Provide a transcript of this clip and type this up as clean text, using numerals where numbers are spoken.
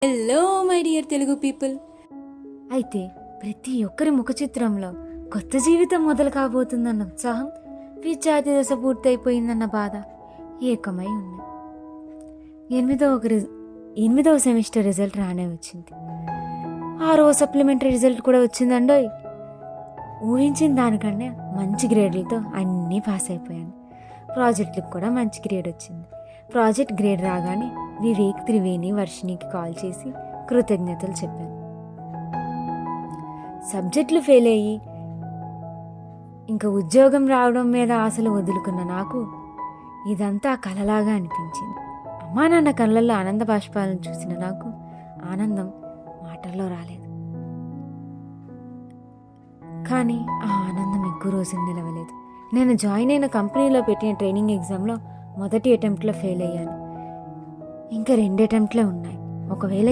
Hello my dear Telugu people. అయితే ప్రతి ఒక్కరి ముఖ చిత్రంలో కొత్త జీవితం మొదలు కాబోతుందన్న ఉత్సాహం, విద్యార్థి దశ పూర్తయిపోయిందన్న బాధ ఏకమై ఉన్నాయి. ఎనిమిదవ సెమిస్టర్ రిజల్ట్ రానే వచ్చింది. 6వ సప్లిమెంటరీ రిజల్ట్ కూడా వచ్చిందండోయ్. ఊహించిన దానికన్నా మంచి గ్రేడ్లతో అన్నీ పాస్ అయిపోయాను. ప్రాజెక్టులకు కూడా మంచి గ్రేడ్ వచ్చింది. ప్రాజెక్ట్ గ్రేడ్ రాగానే వివేక్, త్రివేణి, వర్షినికి కాల్ చేసి కృతజ్ఞతలు చెప్పాను. సబ్జెక్టులు ఫెయిల్ అయ్యి ఇంకా ఉద్యోగం రావడం మీద ఆశలు వదులుకున్న నాకు ఇదంతా కలలాగా అనిపించింది. అమ్మా నాన్న కళ్ళల్లో ఆనంద బాష్పాలను చూసిన నాకు ఆనందం మాటల్లో రాలేదు. కానీ ఆ ఆనందం ఎక్కువ రోజులు నిలవలేదు. నేను జాయిన్ అయిన కంపెనీలో పెట్టిన ట్రైనింగ్ ఎగ్జామ్లో మొదటి అటెంప్ట్లో ఫెయిల్ అయ్యాను. ఇంకా 2 అటెంప్ట్లే ఉన్నాయి. ఒకవేళ